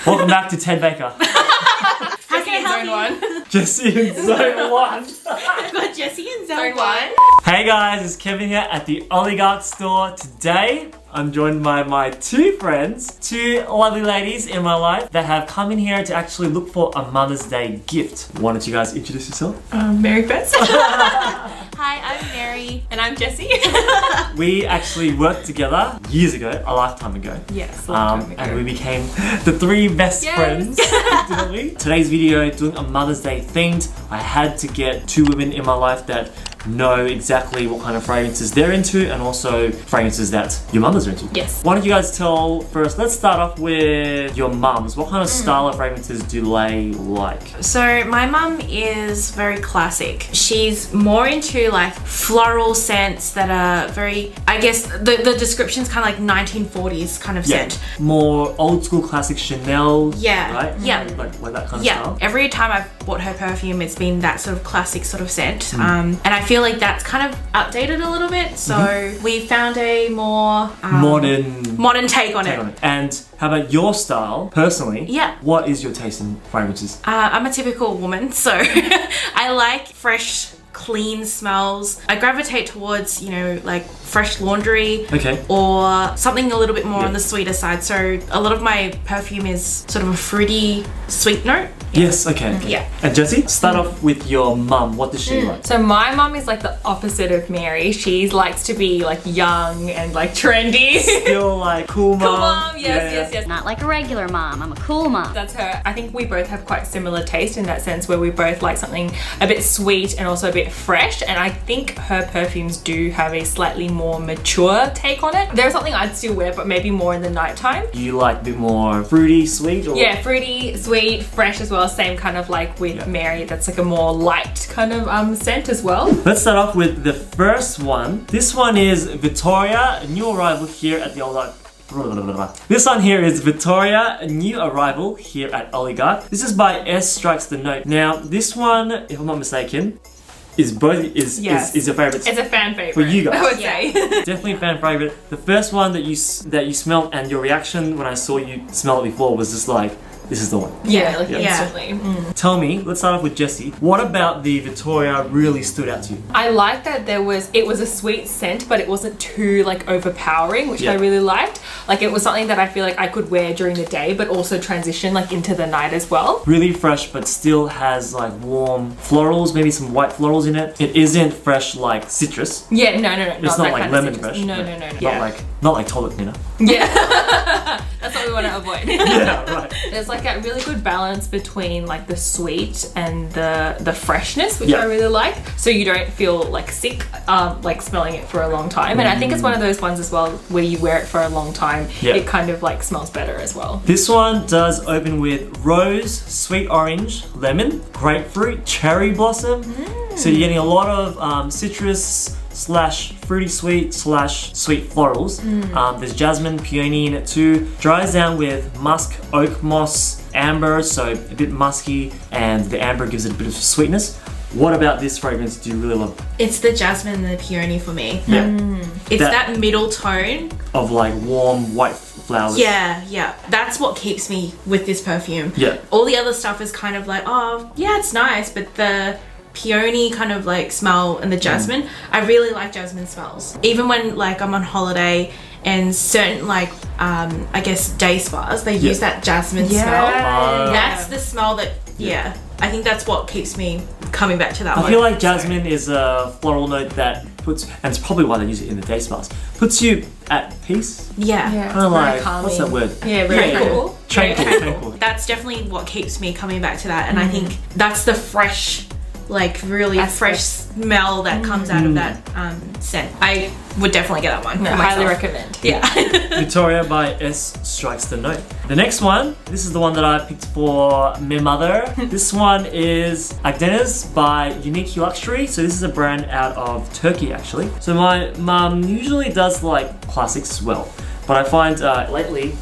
Welcome back to Ted Baker. Jessie in Zone 1. Jessie in Zone 1. I've got Jessie in Zone 1. Hey guys, it's Kevin here at the Oligarch store. Today, I'm joined by my two friends, two lovely ladies in my life that have come in here to actually look for a Mother's Day gift. Why don't you guys introduce yourself? Mary first. Hi, I'm Mary. And I'm Jessie. We actually worked together years ago, a lifetime ago. Yes, a long time ago. And we became the three best Yes. friends, didn't we? Today's video, doing a Mother's Day themed. I had to get two women in my life that know exactly what kind of fragrances they're into and also fragrances that your mothers are into. Yes. Why don't you guys tell first, let's start off with your mums. What kind of style of fragrances do they like? So my mum is very classic. She's more into like floral scents that are very, I guess the description's kind of like 1940s kind of scent. More old school classic Chanel, Yeah. right? Yeah. Like that kind of Yeah, style. every time I've bought her perfume, it's been that sort of classic sort of scent. And I feel like that's kind of outdated a little bit. So we found a more modern take on it. And how about your style, personally? Yeah. What is your taste in fragrances? I'm a typical woman, so I like fresh, clean smells. I gravitate towards, like fresh laundry. Okay. Or something a little bit more on the sweeter side. So a lot of my perfume is sort of a fruity, sweet note. Yes, okay. Yeah. And Jessie, start off with your mum. What does she like? So my mum is like the opposite of Mary. She likes to be like young and like trendy. Still like cool mum. Cool mom, yes. Not like a regular mom, I'm a cool mom. That's her. I think we both have quite similar taste in that sense where we both like something a bit sweet and also a bit fresh, and I think her perfumes do have a slightly more mature take on it. There's something I'd still wear, but maybe more in the nighttime. You like a bit more fruity, sweet? Or? Yeah, fruity, sweet, fresh as well. Same kind of like with Mary. That's like a more light kind of scent as well. Let's start off with the first one. This one is Victoria, a new arrival here at the Oligarch. This one here is Victoria, a new arrival here at Oligarch. This is by S Strikes the Note. Now, this one, if I'm not mistaken, is your favorite. It's a fan favorite for you guys. I would say. Definitely a fan favorite. The first one that you smelled and your reaction when I saw you smell it before was just like, this is the one. Yeah, like Yeah. instantly. Tell me, let's start off with Jessie. What about the Victoria really stood out to you? I like that it was a sweet scent, but it wasn't too like overpowering, which I really liked. Like it was something that I feel like I could wear during the day, but also transition like into the night as well. Really fresh, but still has like warm florals, maybe some white florals in it. It isn't fresh like citrus. Yeah, no. It's not that like kind of lemon citrus. fresh. No. Not like toilet cleaner. Yeah. That's what we want to avoid. Yeah, right. There's like a really good balance between like the sweet and the freshness, which I really like. So you don't feel like sick, like smelling it for a long time. And I think it's one of those ones as well where you wear it for a long time, it kind of like smells better as well. This one does open with rose, sweet orange, lemon, grapefruit, cherry blossom. So you're getting a lot of citrus / fruity sweet / sweet florals. There's jasmine, peony in it too. Dries down with musk, oak moss, amber, so a bit musky, and the amber gives it a bit of sweetness. What about this fragrance do you really love? It's the jasmine and the peony for me. Yeah. It's that middle tone. Of like warm white flowers. Yeah. That's what keeps me with this perfume. Yeah. All the other stuff is kind of like, oh, yeah, it's nice, but the peony kind of like smell and the jasmine, I really like jasmine smells. Even when like I'm on holiday and certain like I guess day spas, they use that jasmine smell. That's the smell that I think that's what keeps me coming back to that one. I feel like jasmine is a floral note that puts, and it's probably why they use it in the day spas, puts you at peace. Yeah. Kind of like, what's that word? Yeah, very cool. Tranquil. That's definitely what keeps me coming back to that, and I think that's the fresh, like really fresh smell that comes out of that scent. I would definitely get that one. No, highly recommend. Yeah. Victoria by S Strikes the Note. The next one, this is the one that I picked for my mother. This one is Agdenes by Unique Luxury. So this is a brand out of Turkey actually. So my mum usually does like classics as well, but I find lately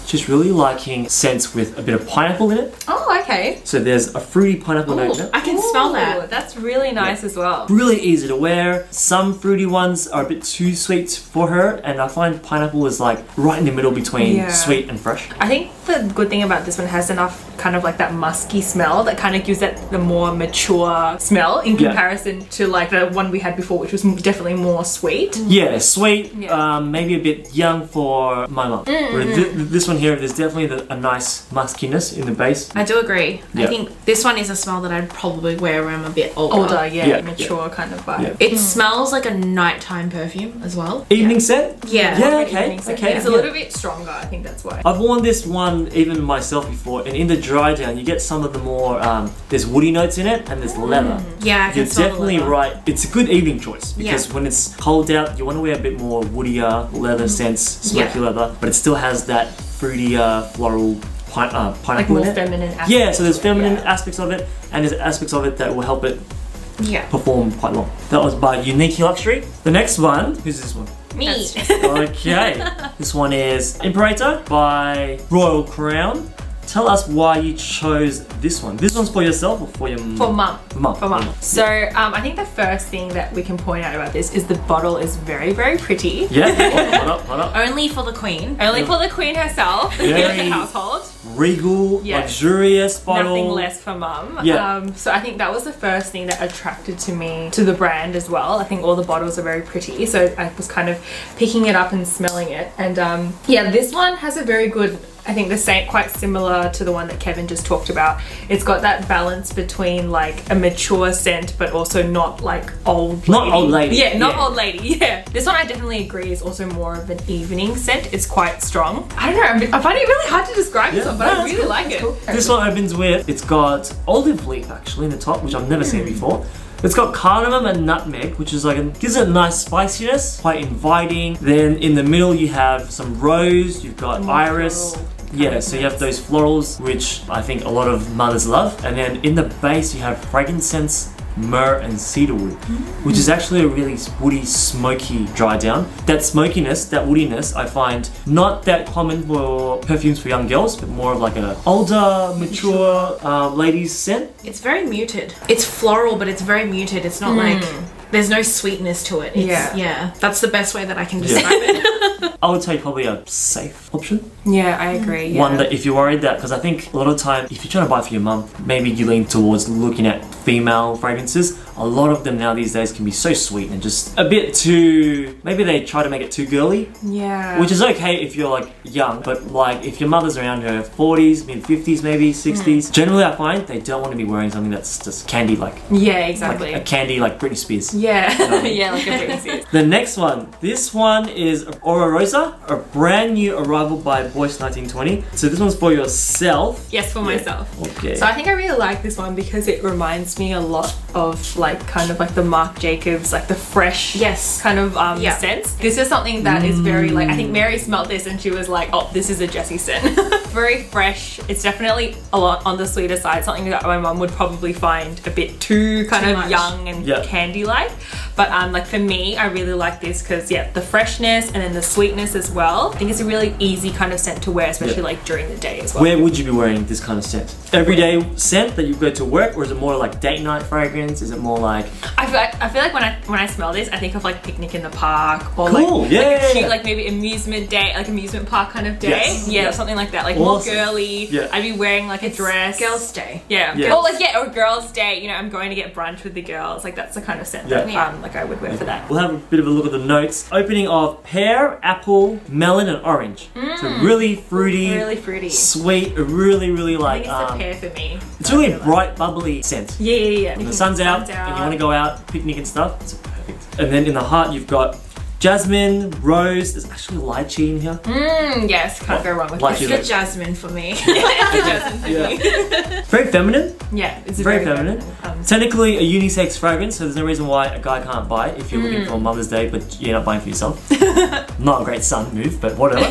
she's really liking scents with a bit of pineapple in it. Oh, okay. So there's a fruity pineapple note in it. I can smell that. That's really nice as well. Really easy to wear. Some fruity ones are a bit too sweet for her, and I find pineapple is like right in the middle between sweet and fresh. I think the good thing about this one has enough kind of like that musky smell that kind of gives it the more mature smell in Yeah. comparison to like the one we had before, which was definitely more sweet. Yeah, sweet, Yeah. maybe a bit young for my mum. This one here, there's definitely a nice muskiness in the base. I do agree. Yeah. I think this one is a smell that I'd probably wear when I'm a bit older. Older, yeah, Yeah, mature kind of vibe. Yeah. It smells like a nighttime perfume as well. Evening scent? Yeah. Yeah, Like okay, evening scent. okay. It's a yeah. little bit stronger, I think that's why. I've worn this one even myself before, and in the dry down, you get some of the more, there's woody notes in it, and there's leather. Yeah, I can You're smell the definitely leather. right. It's a good evening choice because Yeah. when it's cold out, you want to wear a bit more woodier leather scents, smoky Yeah. leather, but it still has that fruitier, floral, Like pineapple more in it. feminine aspects. Yeah, so there's to it, feminine yeah. aspects of it, and there's aspects of it that will help it Yeah. perform quite long. That was by Unique Luxury. The next one, who's this one? Me. That's Okay, this one is Imperator by Royal Crown. Tell us why you chose this one. This one's for yourself or for your For mum. mum? For mum. So I think the first thing that we can point out about this is the bottle is very, very pretty. Yeah. Hold up, hold up. Only for the queen. Only for the queen herself, the Very- the household. Regal, Yes. luxurious bottle. Nothing less for mum. Yeah. So I think that was the first thing that attracted to me to the brand as well. I think all the bottles are very pretty, so I was kind of picking it up and smelling it. And yeah, this one has a very good. I think the same, quite similar to the one that Kevin just talked about. It's got that balance between like a mature scent, but also not like old. Not old lady. Yeah, not Yeah. old lady. Yeah. This one I definitely agree is also more of an evening scent. It's quite strong. I don't know. I find it really hard to describe this Yeah, one, but no, I that's really cool, like it. This one opens with, it's got olive leaf actually in the top, which I've never seen before. It's got cardamom and nutmeg, which is like, gives it a nice spiciness, quite inviting. Then in the middle you have some rose, you've got iris. floral Yeah, kind of so you have notes. those florals, which I think a lot of mothers love. And then in the base you have frankincense, myrrh and cedarwood, which is actually a really woody, smoky dry down. That smokiness, that woodiness, I find not that common for perfumes for young girls, but more of like a older, mature ladies scent. It's very muted. It's floral, but it's very muted. It's not like there's no sweetness to it. It's, Yeah. That's the best way that I can describe it. I would say probably a safe option. Yeah, I agree. Yeah. One that if you're worried that, because I think a lot of time, if you're trying to buy for your mum, maybe you lean towards looking at female fragrances. A lot of them now these days can be so sweet and just a bit too, maybe they try to make it too girly, Yeah. which is okay if you're like young, but like if your mother's around her 40s, mid 50s maybe, 60s, generally I find they don't want to be wearing something that's just candy like Yeah, exactly. a candy like Britney Spears. Yeah. yeah, like a Britney Spears. The next one, this one is Aura Rosa, a brand new arrival by Boyce 1920. So this one's for yourself. Yes, for myself. Okay. So I think I really like this one because it reminds me a lot of like kind of like the Marc Jacobs, like the fresh Yes. kind of Yeah. sense. This is something that is very like, I think Mary smelled this and she was like, oh, this is a Jessie scent. Very fresh. It's definitely a lot on the sweeter side, something that my mum would probably find a bit too kind Too of much. young and Yeah. candy-like. But like for me, I really like this because yeah, the freshness and then the sweetness as well. I think it's a really easy kind of scent to wear, especially like during the day as well. Where would you be wearing this kind of scent? Everyday scent that you go to work, or is it more like date night fragrance? Is it more like I feel like when I smell this, I think of like picnic in the park or Cool, like, yeah, like yeah, a cute yeah. like maybe amusement day, like amusement park kind of day. Yes, Yeah, yeah. something like that. Like Awesome. more girly. Yeah. I'd be wearing like a dress. Girls' Day. Yeah. Yeah. Or like or girls' day. You know, I'm going to get brunch with the girls. Like that's the kind of scent that Yeah. like I would wear for that. We'll have a bit of a look at the notes. Opening of pear, apple, melon, and orange. So really fruity, Really fruity. sweet, really, really I like. think it's the pear for me. It's really a bright, bubbly scent. Yeah, yeah, yeah. When the sun's out and you want to go out, picnic and stuff, it's perfect. And then in the heart, you've got jasmine, rose. There's actually lychee in here. Yes, can't go wrong with Like that. you Good like- jasmine for me. Yeah. Very feminine. Yeah, it's a Very feminine. feminine. Technically a unisex fragrance, so there's no reason why a guy can't buy it if you're looking for Mother's Day, but you're not buying for yourself. Not a great son move, but whatever.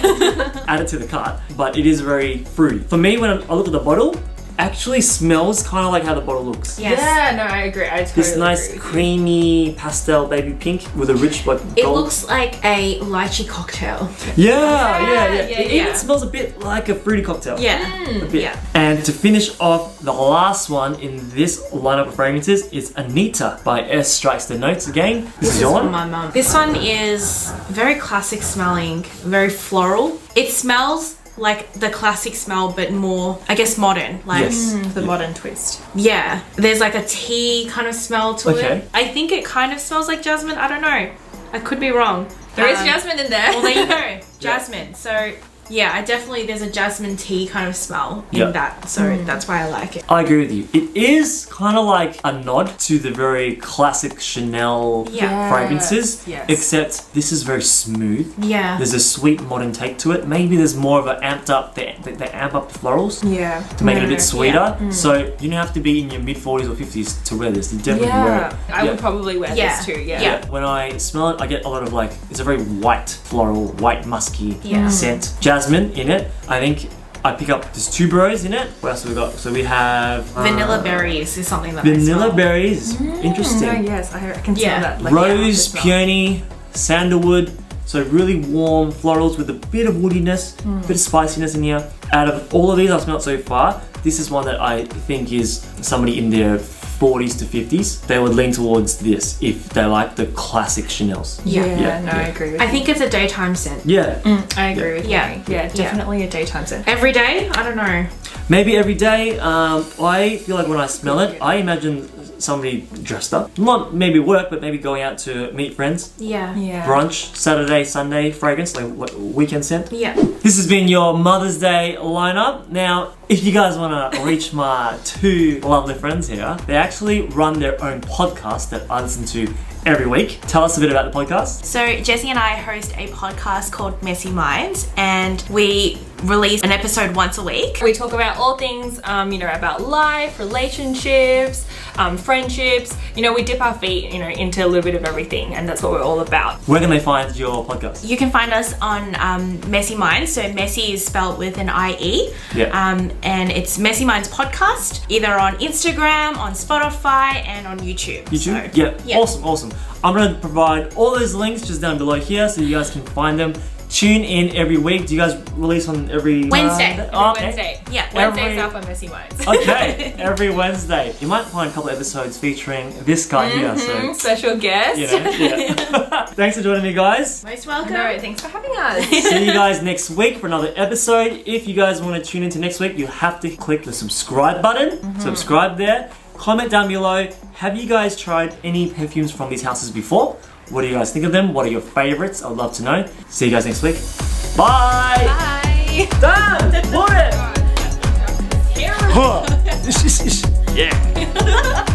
Add it to the cart. But it is very fruity. For me, when I look at the bottle, actually smells kind of like how the bottle looks. Yes. Yeah, no, I agree. I totally This nice agree with you. creamy pastel baby pink with a rich like It gold. looks like a lychee cocktail. Yeah. yeah, It yeah. even smells a bit like a fruity cocktail. Yeah. A bit. Yeah. And to finish off, the last one in this lineup of fragrances is Anita by S Strikes the Notes again. This is your For one. my mum. This one is very classic smelling, very floral. It smells like the classic smell, but more, I guess, modern. Like, Yes. The modern twist. yeah, there's like a tea kind of smell to Okay. it. I think it kind of smells like jasmine. I don't know. I could be wrong. There is jasmine in there. Well, there you go, jasmine. So yeah, I definitely there's a jasmine tea kind of smell in Yeah. that. So that's why I like it. I agree with you. It is kind of like a nod to the very classic Chanel Yeah. fragrances, Yes. except this is very smooth. Yeah. There's a sweet modern take to it. Maybe there's more of an amped up, they amp up the florals Yeah. to make it a bit sweeter. Yeah. So you don't have to be in your mid 40s or 50s to wear this. You definitely wear it. I would probably wear Yeah. this too. Yeah. Yeah. When I smell it, I get a lot of like, it's a very white floral, white musky Yeah. scent. Jasmine in it. I think I pick up, there's tuberose in it. What else have we got? So we have Vanilla berries is something that I vanilla smell. berries. Oh, Interesting. yes, I can smell Yeah. that. Rose, the smell. peony, sandalwood. So really warm florals with a bit of woodiness, bit of spiciness in here. Out of all of these I've smelled so far, this is one that I think is somebody in their 40s to 50s. They would lean towards this if they like the classic Chanels. Yeah, Yeah, no, yeah. I agree with I you. think it's a daytime scent. Yeah, I agree with Yeah. you. Yeah, definitely a daytime scent. Every day? I don't know. maybe every day. I feel like when I smell it, I imagine somebody dressed up. Not maybe work, but maybe going out to meet friends. Yeah. Yeah. Brunch, Saturday, Sunday fragrance, like weekend scent. Yeah. This has been your Mother's Day lineup. Now, if you guys want to reach my two lovely friends here, they actually run their own podcast that I listen to every week. Tell us a bit about the podcast. So Jessie and I host a podcast called Messy Minds, and we release an episode once a week. We talk about all things, about life, relationships, friendships. We dip our feet, into a little bit of everything, and that's what we're all about. Where can they find your podcast? You can find us on Messy Minds. So Messy is spelled with an IE. Yeah. And it's Messy Minds Podcast, either on Instagram, on Spotify, and on YouTube. YouTube? So, Yeah. yeah. Awesome. I'm going to provide all those links just down below here so you guys can find them. Tune in every week. Do you guys release on every Wednesday. Oh, okay. Wednesday. Yeah. Wednesday's up on Messy Minds. Okay, every Wednesday. You might find a couple episodes featuring this guy here. So, Special guest. yeah. Thanks for joining me, guys. Most welcome. No, thanks for having us. See you guys next week for another episode. If you guys want to tune into next week, you have to click the subscribe button. Subscribe there. Comment down below. Have you guys tried any perfumes from these houses before? What do you guys think of them? What are your favorites? I'd love to know. See you guys next week. Bye. Bye. Done. Put it. Here Huh. Yeah.